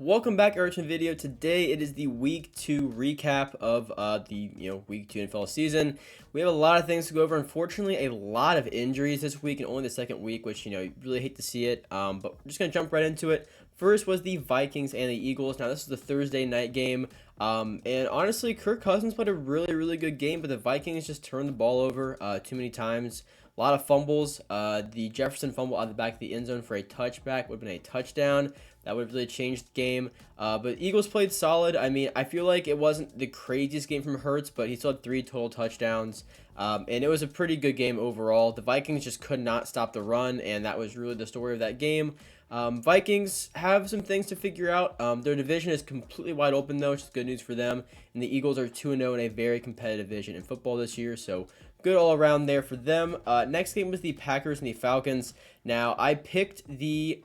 Welcome back, Urchin Video. Today it is the Week 2 recap of the Week 2 NFL season. We have a lot of things to go over. Unfortunately, a lot of injuries this week and only the second week, which you really hate to see it. But we're just gonna jump right into it. First was the Vikings and the Eagles. Now this is the Thursday night game. And honestly, Kirk Cousins played a really good game, but the Vikings just turned the ball over too many times. A lot of fumbles. The Jefferson fumble out of the back of the end zone for a touchback would have been a touchdown. That would have really changed the game. But Eagles played solid. I mean, I feel like it wasn't the craziest game from Hurts, but he still had 3 total touchdowns. And it was a pretty good game overall. The Vikings just could not stop the run, and that was really the story of that game. Vikings have some things to figure out. Their division is completely wide open, though, which is good news for them. And the Eagles are 2-0 in a very competitive division in football this year, so good all around there for them. Next game was the Packers and the Falcons. Now, I picked the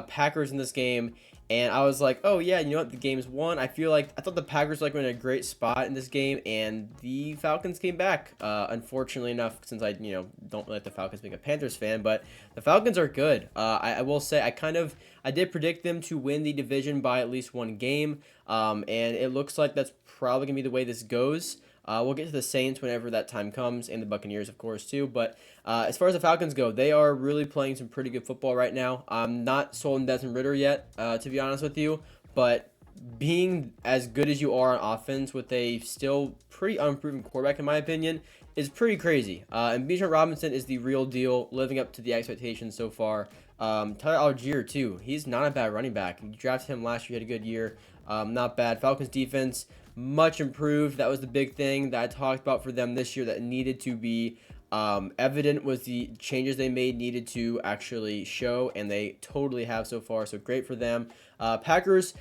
Packers in this game, and I was like, oh yeah, you know what, the game's won. I thought the Packers were in a great spot in this game, and the Falcons came back. Unfortunately enough, since I don't like the Falcons being a Panthers fan, but the Falcons are good. I will say I did predict them to win the division by at least one game, and it looks like that's probably gonna be the way this goes. We'll get to the Saints whenever that time comes, and the Buccaneers, of course, too. But as far as the Falcons go, they are really playing some pretty good football right now. I'm not sold on Desmond Ridder yet, to be honest with you. But being as good as you are on offense with a still pretty unproven quarterback, in my opinion, is pretty crazy. And Bijan Robinson is the real deal, living up to the expectations so far. Tyler Algier, too. He's not a bad running back. You drafted him last year, he had a good year. Not bad. Falcons defense, much improved. That was the big thing that I talked about for them this year that needed to be evident, was the changes they made needed to actually show, and they totally have so far, so great for them. Packers,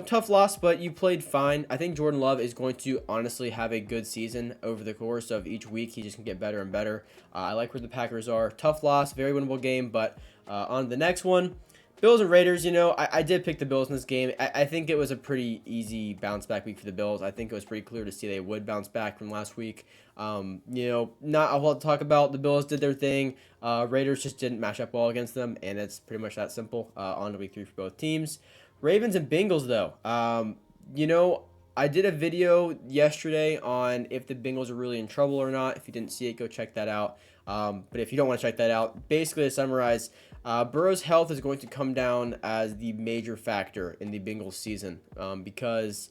tough loss, but you played fine. I think Jordan Love is going to honestly have a good season over the course of each week. He just can get better and better. I like where the Packers are. Tough loss, very winnable game, but on to the next one. Bills and Raiders, I did pick the Bills in this game. I think it was a pretty easy bounce back week for the Bills. I think it was pretty clear to see they would bounce back from last week. Not a whole lot to talk about. The Bills did their thing. Raiders just didn't match up well against them, and it's pretty much that simple. On to week 3 for both teams. Ravens and Bengals, though. I did a video yesterday on if the Bengals are really in trouble or not. If you didn't see it, go check that out. But if you don't want to check that out, basically to summarize, Burrow's health is going to come down as the major factor in the Bengals season, because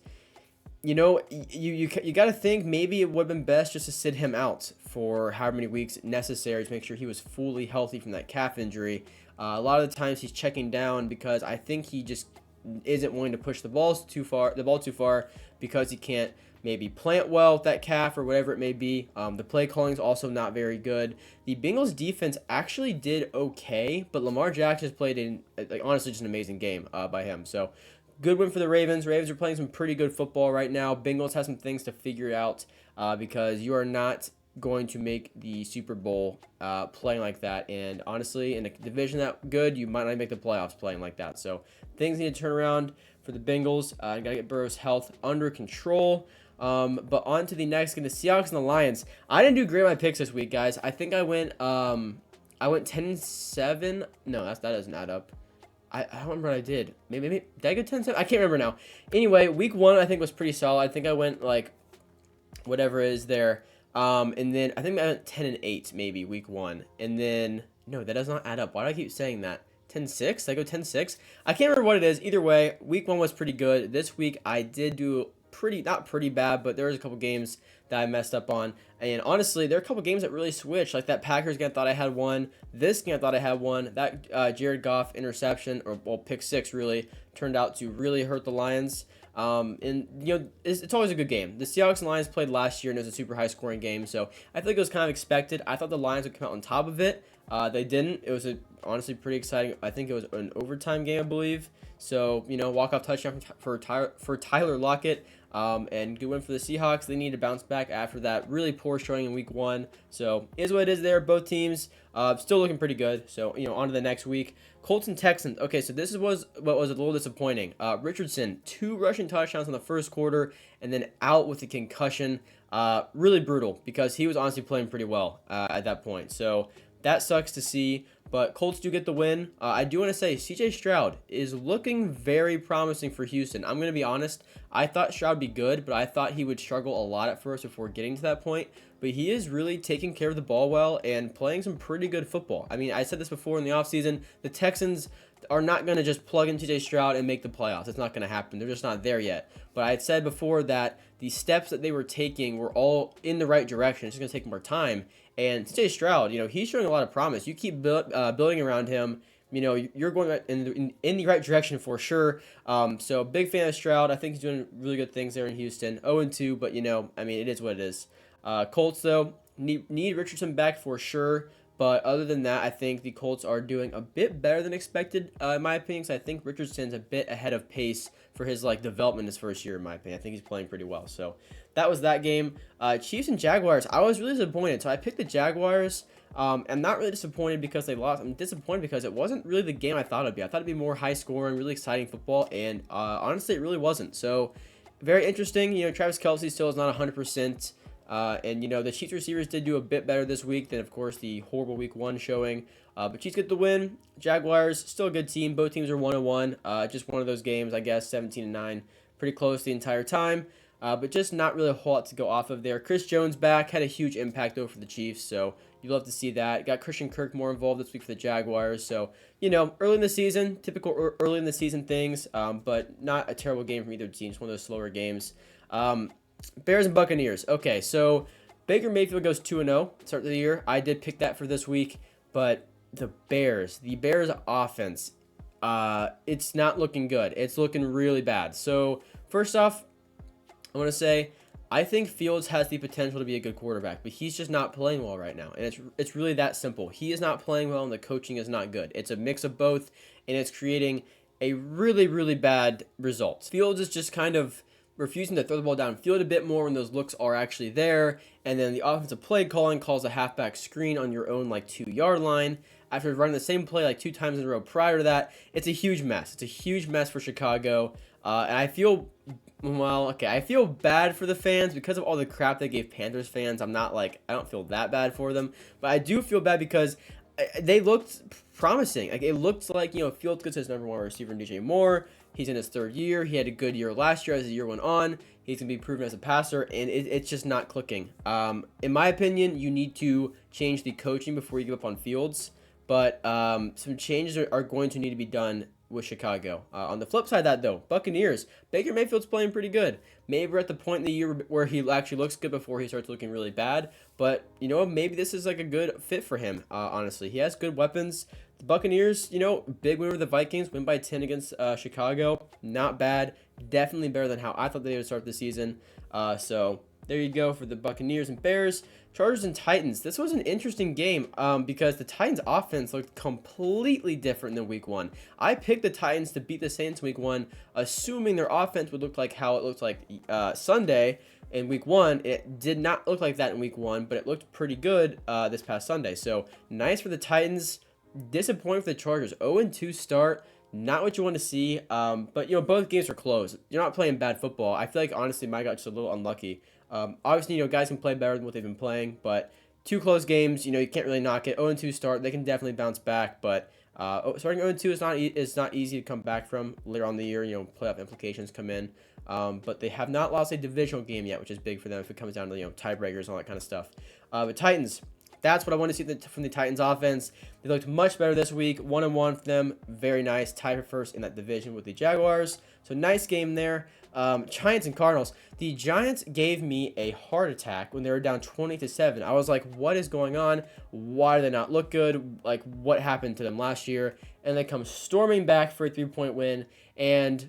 you got to think maybe it would have been best just to sit him out for however many weeks necessary to make sure he was fully healthy from that calf injury. A lot of the times he's checking down because I think he just isn't willing to push the ball too far because he can't maybe plant well with that calf or whatever it may be. The play calling is also not very good. The Bengals defense actually did okay, but Lamar Jackson has played honestly just an amazing game by him. So good win for the Ravens. Ravens are playing some pretty good football right now. Bengals have some things to figure out because you are not going to make the Super Bowl playing like that. And honestly, in a division that good, you might not make the playoffs playing like that. So things need to turn around for the Bengals. Got to get Burrow's health under control. But on to the next game, the Seahawks and the Lions. I didn't do great on my picks this week, guys. I think I went 10-7. No, that doesn't add up. I don't remember what I did. Maybe did I go 10-7? I can't remember now. Anyway, week 1 I think was pretty solid. I think I went whatever is there. And then I think I went 10-8 maybe week 1. And then no, that does not add up. Why do I keep saying that? 10-6? Did I go 10-6? I can't remember what it is. Either way, week 1 was pretty good. This week I did do not pretty bad, but there was a couple games that I messed up on. And honestly, there are a couple games that really switched. Like that Packers game, I thought I had one. This game, I thought I had one. That Jared Goff interception, or pick 6, really turned out to really hurt the Lions. And it's always a good game. The Seahawks and Lions played last year, and it was a super high scoring game, so I think it was kind of expected. I thought the Lions would come out on top of it. They didn't. It was honestly pretty exciting. I think it was an overtime game, I believe. So walk-off touchdown for Tyler Lockett. And good win for the Seahawks. They need to bounce back after that really poor showing in week 1. So is what it is there. Both teams still looking pretty good. So on to the next week. Colts and Texans. Okay, so this was what was a little disappointing. Richardson, 2 rushing touchdowns in the first quarter, and then out with a concussion. Really brutal because he was honestly playing pretty well at that point. So that sucks to see. But Colts do get the win. I do want to say CJ Stroud is looking very promising for Houston. I'm going to be honest. I thought Stroud would be good, but I thought he would struggle a lot at first before getting to that point. But he is really taking care of the ball well and playing some pretty good football. I mean, I said this before in the offseason. The Texans are not going to just plug in CJ Stroud and make the playoffs. It's not going to happen. They're just not there yet. But I had said before that the steps that they were taking were all in the right direction. It's just going to take more time. And CJ Stroud, he's showing a lot of promise. You keep building around him, you're going in the right direction for sure. So big fan of Stroud. I think he's doing really good things there in Houston. 0-2, but it is what it is. Colts though need Richardson back for sure. But other than that, I think the Colts are doing a bit better than expected, in my opinion. So I think Richardson's a bit ahead of pace for his development his first year, in my opinion. I think he's playing pretty well. So that was that game. Chiefs and Jaguars. I was really disappointed. So I picked the Jaguars. I'm not really disappointed because they lost. I'm disappointed because it wasn't really the game I thought it'd be. I thought it'd be more high scoring, really exciting football, and honestly, it really wasn't. So very interesting. Travis Kelce still is not 100%. And the Chiefs receivers did do a bit better this week than, of course, the horrible week 1 showing. But Chiefs get the win. Jaguars, still a good team. Both teams are 1-1. Just one of those games, I guess, 17-9. Pretty close the entire time. But just not really a whole lot to go off of there. Chris Jones back. Had a huge impact, though, for the Chiefs. So you'd love to see that. Got Christian Kirk more involved this week for the Jaguars. So, early in the season, typical early in the season things. But not a terrible game from either team. Just one of those slower games. Bears and Buccaneers. Okay, so Baker Mayfield goes 2-0 start of the year. I did pick that for this week, but the Bears offense, it's not looking good. It's looking really bad. So first off, I want to say I think Fields has the potential to be a good quarterback, but he's just not playing well right now, and it's really that simple. He is not playing well, and the coaching is not good. It's a mix of both, and it's creating a really, really bad result. Fields is just kind of refusing to throw the ball downfield a bit more when those looks are actually there, and then the offensive play calling calls a halfback screen on your own 2-yard line after running the same play 2 times in a row prior to that. It's a huge mess. It's a huge mess for Chicago, and I feel bad for the fans because of all the crap they gave Panthers fans. I don't feel that bad for them, but I do feel bad because they looked promising. It looked like Fields gets his number 1 receiver in DJ Moore. He's in his 3rd year. He had a good year last year. As the year went on, he's going to be proven as a passer, and it's just not clicking. In my opinion, you need to change the coaching before you give up on Fields, but some changes are going to need to be done with Chicago. On the flip side of that, though, Buccaneers, Baker Mayfield's playing pretty good. Maybe we're at the point in the year where he actually looks good before he starts looking really bad, but, maybe this is a good fit for him, honestly. He has good weapons. The Buccaneers, big win over the Vikings, win by 10 against Chicago. Not bad. Definitely better than how I thought they would start the season. So there you go for the Buccaneers and Bears. Chargers and Titans. This was an interesting game because the Titans offense looked completely different than week 1. I picked the Titans to beat the Saints week 1, assuming their offense would look like how it looked like Sunday in week 1. It did not look like that in week 1, but it looked pretty good this past Sunday. So nice for the Titans. Disappointing for the Chargers. 0-2 start. Not what you want to see. But, both games are close. You're not playing bad football. I feel like, honestly, my got just a little unlucky. Obviously, guys can play better than what they've been playing. But 2 close games, you can't really knock it. 0-2 start. They can definitely bounce back. But starting 0-2 is not easy to come back from later on in the year. Playoff implications come in. But they have not lost a divisional game yet, which is big for them if it comes down to, tiebreakers and all that kind of stuff. But Titans. That's what I want to see from the Titans offense. They looked much better this week. 1-1 for them. Very nice. Tied for first in that division with the Jaguars. So nice game there. Giants and Cardinals. The Giants gave me a heart attack when they were down 20-7. I was like, what is going on? Why do they not look good? What happened to them last year? And they come storming back for a 3-point win. And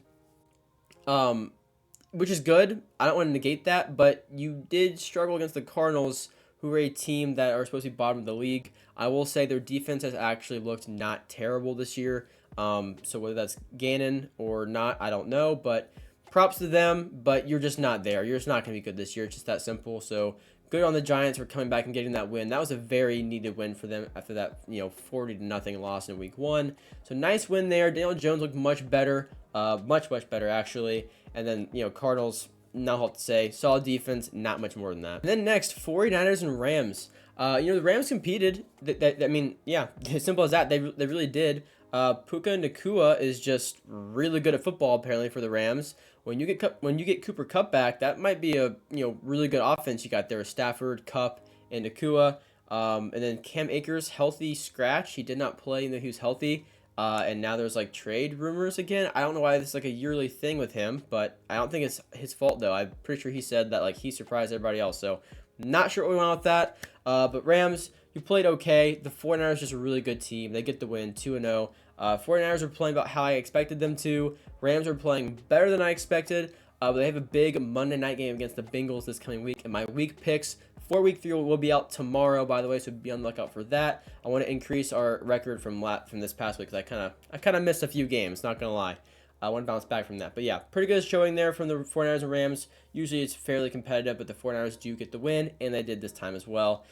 which is good. I don't want to negate that, but you did struggle against the Cardinals, who are a team that are supposed to be bottom of the league. I will say their defense has actually looked not terrible this year. So whether that's Gannon or not, I don't know. But props to them, but you're just not there. You're just not going to be good this year. It's just that simple. So good on the Giants for coming back and getting that win. That was a very needed win for them after that 40-0 loss in week 1. So nice win there. Daniel Jones looked much better. Much better, actually. And then, Cardinals, not a whole lot to say. Solid defense, not much more than that. And then next, 49ers and Rams. The Rams competed. I mean, yeah, as simple as that. They really did. Puka Nacua is just really good at football apparently for the Rams. When you get Cooper Kupp back, that might be a really good offense you got there. Stafford, Kupp, and Nacua. And then Cam Akers, healthy scratch. He did not play, even though he was healthy. And now there's like trade rumors again. I don't know why this is like a yearly thing with him, but I don't think it's his fault though. I'm pretty sure he said that like he surprised everybody else. So not sure what we want with that. But Rams, you played okay. The 49ers just a really good team. They get the win, 2-0. 49ers are playing about how I expected them to. Rams are playing better than I expected. But they have a big Monday night game against the Bengals this coming week. And my week picks for week 3 will be out tomorrow, by the way, so be on the lookout for that. I want to increase our record from this past week because I kind of missed a few games, not going to lie. I want to bounce back from that. But yeah, pretty good showing there from the 49ers and Rams. Usually it's fairly competitive, but the 49ers do get the win, and they did this time as well.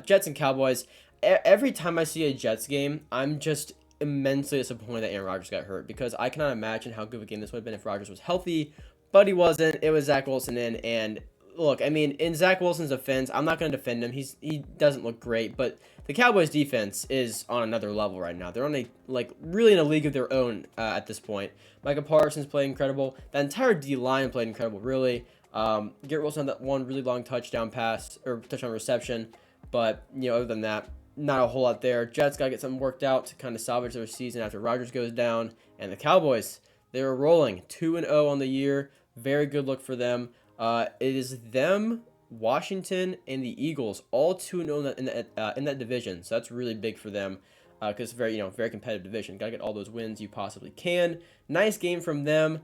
Jets and Cowboys. Every time I see a Jets game, I'm just immensely disappointed that Aaron Rodgers got hurt because I cannot imagine how good of a game this would have been if Rodgers was healthy, but he wasn't. It was Zach Wilson in, and look, I mean, in Zach Wilson's defense, I'm not going to defend him. He doesn't look great, but the Cowboys' defense is on another level right now. They're on really in a league of their own at this point. Micah Parsons played incredible. The entire D-line played incredible, really. Garrett Wilson had that one really long touchdown reception, but other than that, not a whole lot there. Jets got to get something worked out to kind of salvage their season after Rodgers goes down, and the Cowboys, they were rolling 2-0 on the year. Very good look for them. It is them, Washington, and the Eagles, all 2-0 in that division. So that's really big for them because it's a very competitive division. Got to get all those wins you possibly can. Nice game from them.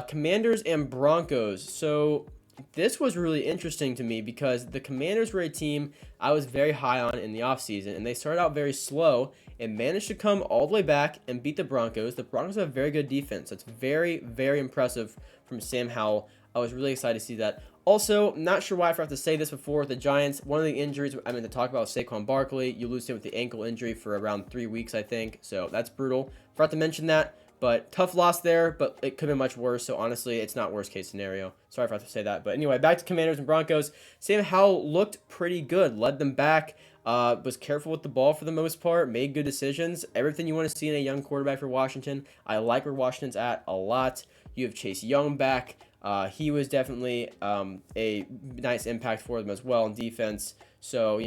Commanders and Broncos. So this was really interesting to me because the Commanders were a team I was very high on in the offseason, and they started out very slow and managed to come all the way back and beat the Broncos. The Broncos have a very good defense. That's very, very impressive from Sam Howell. I was really excited to see that. Also, not sure why I forgot to say this before. The Giants, one of the injuries I meant to talk about was Saquon Barkley. You lose him with the ankle injury for around 3 weeks, I think. So that's brutal. Forgot to mention that. But tough loss there, but it could have been much worse. So honestly, it's not worst case scenario. Sorry I forgot to say that. But anyway, back to Commanders and Broncos. Sam Howell looked pretty good. Led them back. Was careful with the ball for the most part. Made good decisions. Everything you want to see in a young quarterback for Washington. I like where Washington's at a lot. You have Chase Young back. He was definitely a nice impact for them as well in defense. So,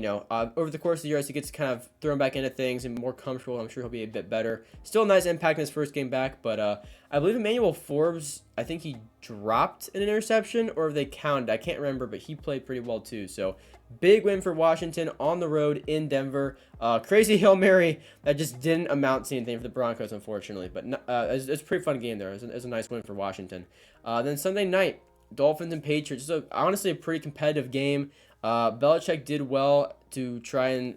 over the course of the year, as he gets kind of thrown back into things and more comfortable, I'm sure he'll be a bit better. Still a nice impact in his first game back, but I believe Emmanuel Forbes, I think he dropped an interception, or if they counted, I can't remember, but he played pretty well too. So, big win for Washington on the road in Denver. Crazy Hail Mary that just didn't amount to anything for the Broncos, unfortunately. But it's a pretty fun game there. It was a nice win for Washington. Then Sunday night, Dolphins and Patriots. Honestly, a pretty competitive game. Belichick did well to try and,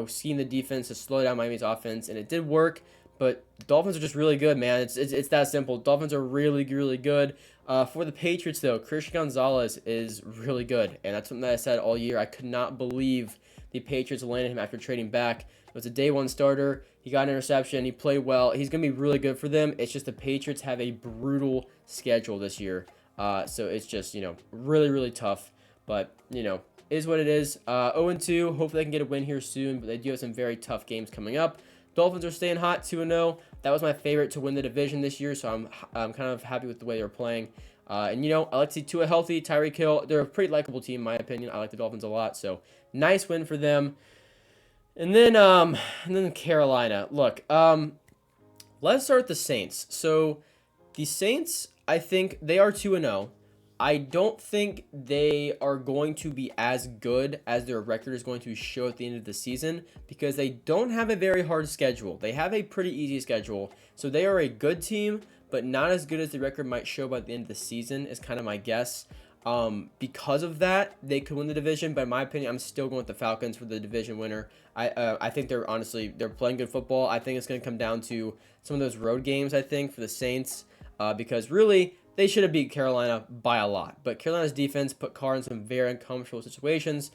scheme the defense to slow down Miami's offense, and it did work. But Dolphins are just really good, man. It's that simple. Dolphins are really, really good. For the Patriots, though, Christian Gonzalez is really good, and that's something that I said all year. I could not believe the Patriots landed him after trading back. It was a day one starter. He got an interception. He played well. He's going to be really good for them. It's just the Patriots have a brutal schedule this year. So it's just, really, really tough. But, is what it is. 0-2. Hopefully they can get a win here soon, but they do have some very tough games coming up. Dolphins are staying hot, 2-0. That was my favorite to win the division this year, so I'm kind of happy with the way they're playing. And, I like to see Tua healthy, Tyreek Hill. They're a pretty likable team, in my opinion. I like the Dolphins a lot, so nice win for them. And then Carolina. Look, let's start with the Saints. So the Saints, I think they are 2-0. I don't think they are going to be as good as their record is going to show at the end of the season because they don't have a very hard schedule. They have a pretty easy schedule. So they are a good team, but not as good as the record might show by the end of the season is kind of my guess. Because of that, they could win the division, but in my opinion, I'm still going with the Falcons for the division winner. I think they're playing good football. I think it's going to come down to some of those road games, I think, for the Saints, because really, they should have beat Carolina by a lot. But Carolina's defense put Carr in some very uncomfortable situations,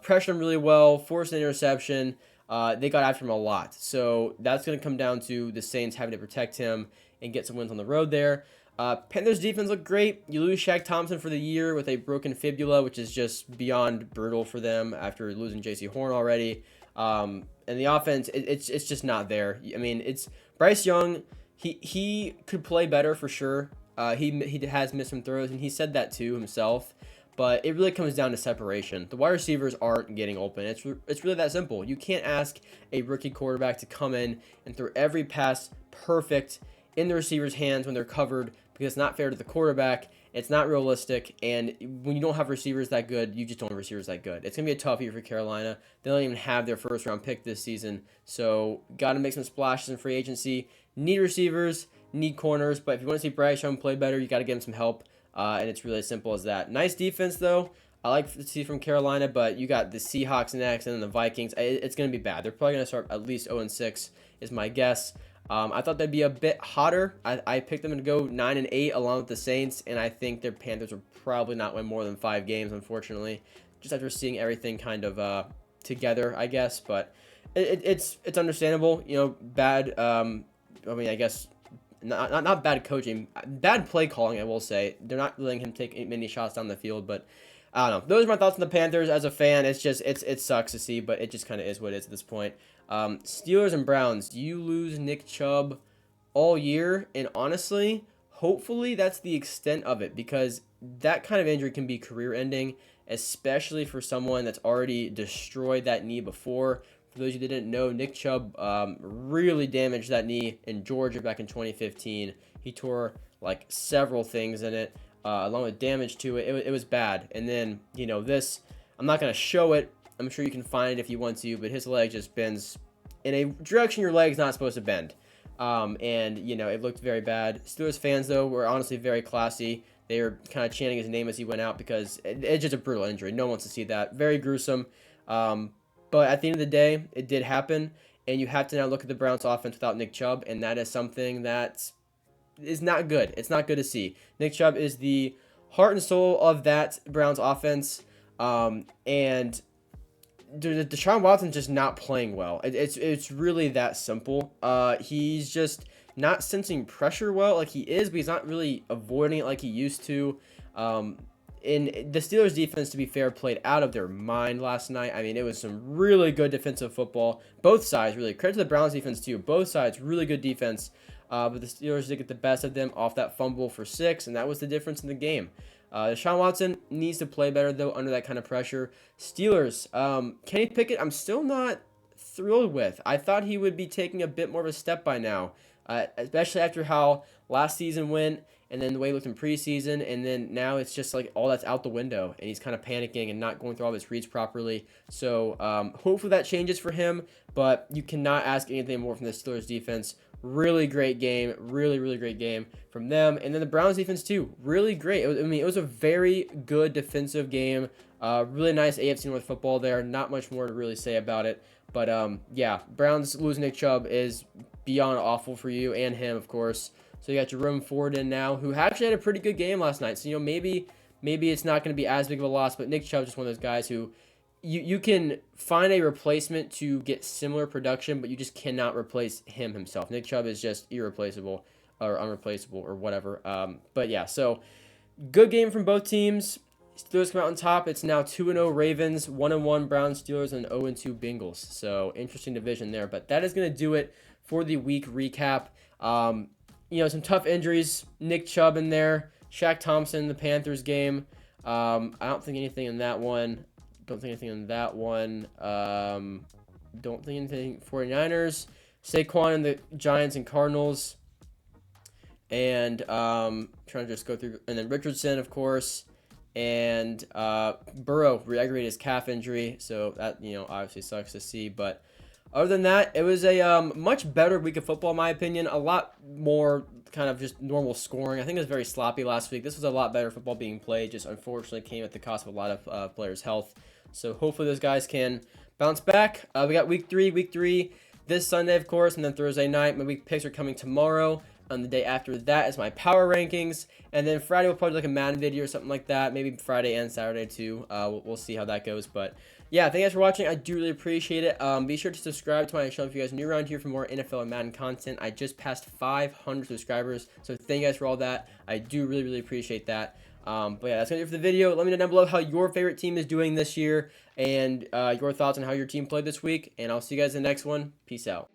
pressured him really well, forced an interception. They got after him a lot. So that's going to come down to the Saints having to protect him and get some wins on the road there. Panthers defense looked great. You lose Shaq Thompson for the year with a broken fibula, which is just beyond brutal for them after losing J.C. Horn already. And the offense, it's just not there. I mean, it's Bryce Young. He could play better for sure. He has missed some throws, and he said that too himself. But it really comes down to separation. The wide receivers aren't getting open. It's really that simple. You can't ask a rookie quarterback to come in and throw every pass perfect in the receiver's hands when they're covered, because it's not fair to the quarterback. It's not realistic, and when you don't have receivers that good, you just don't have receivers that good. It's going to be a tough year for Carolina. They don't even have their first-round pick this season, so got to make some splashes in free agency. Need receivers, need corners, but if you want to see Bryce Young play better, you got to give him some help. And it's really as simple as that. Nice defense, though. I like to see from Carolina, but you got the Seahawks next and then the Vikings. It's going to be bad. They're probably going to start at least 0-6 is my guess. I thought they'd be a bit hotter. I picked them to go 9-8 along with the Saints, and I think their Panthers will probably not win more than 5 games, unfortunately, just after seeing everything kind of together, I guess. But it's understandable. You know, bad. I mean, I guess. Not bad coaching, bad play calling, I will say. They're not letting him take many shots down the field, but I don't know. Those are my thoughts on the Panthers. As a fan, it sucks to see, but it just kind of is what it is at this point. Steelers and Browns. You lose Nick Chubb all year, and honestly, hopefully that's the extent of it, because that kind of injury can be career-ending, especially for someone that's already destroyed that knee before. For those of you that didn't know, Nick Chubb really damaged that knee in Georgia back in 2015. He tore like several things in it, along with damage to it. It was bad. And then, you know, this, I'm not going to show it. I'm sure you can find it if you want to, but his leg just bends in a direction your leg's not supposed to bend. And, you know, it looked very bad. Steelers fans, though, were honestly very classy. They were kind of chanting his name as he went out because it's just a brutal injury. No one wants to see that. Very gruesome. But at the end of the day, it did happen, and you have to now look at the Browns' offense without Nick Chubb, and that is something that is not good. It's not good to see. Nick Chubb is the heart and soul of that Browns offense, and Deshaun Watson's just not playing well. It's really that simple. He's just not sensing pressure well like he is, but he's not really avoiding it like he used to. In the Steelers defense, to be fair, played out of their mind last night. I mean, it was some really good defensive football. Both sides, really. Credit to the Browns defense, too. Both sides, really good defense. But the Steelers did get the best of them off that fumble for 6, and that was the difference in the game. Deshaun Watson needs to play better, though, under that kind of pressure. Steelers, Kenny Pickett, I'm still not thrilled with. I thought he would be taking a bit more of a step by now, especially after how last season went, and then the way he looked in preseason, and then now it's just like all that's out the window, and he's kind of panicking and not going through all his reads properly. So hopefully that changes for him, but you cannot ask anything more from the Steelers defense. Really great game, really great game from them, and then the Browns defense too, really great. It was a very good defensive game. Really nice AFC North football there. Not much more to really say about it, but yeah, Browns losing Nick Chubb is beyond awful for you and him, of course. So you got Jerome Ford in now, who actually had a pretty good game last night. So, you know, maybe it's not going to be as big of a loss, but Nick Chubb is just one of those guys who you can find a replacement to get similar production, but you just cannot replace him himself. Nick Chubb is just irreplaceable or unreplaceable or whatever. But yeah, so good game from both teams. Steelers come out on top. It's now 2-0 Ravens, 1-1 Browns, Steelers, and 0-2 Bengals. So interesting division there. But that is going to do it for the week recap. You know, some tough injuries. Nick Chubb in there. Shaq Thompson in the Panthers game. I don't think anything in that one. Don't think anything in that one. Don't think anything 49ers. Saquon in the Giants and Cardinals. And trying to just go through. And then Richardson, of course. And Burrow re-aggravated his calf injury. So that, you know, obviously sucks to see. But other than that, it was a much better week of football, in my opinion. A lot more kind of just normal scoring. I think it was very sloppy last week. This was a lot better football being played. Just unfortunately came at the cost of a lot of players' health. So hopefully those guys can bounce back. We got week three this Sunday, of course, and then Thursday night. My week picks are coming tomorrow. The day after that is my power rankings. And then Friday we'll probably do like a Madden video or something like that. Maybe Friday and Saturday too. We'll see how that goes. But yeah, thank you guys for watching. I do really appreciate it. Be sure to subscribe to my channel if you guys are new around here for more NFL and Madden content. I just passed 500 subscribers, so thank you guys for all that. I do really appreciate that. But yeah, that's gonna do it for the video. Let me know down below how your favorite team is doing this year and your thoughts on how your team played this week. And I'll see you guys in the next one. Peace out.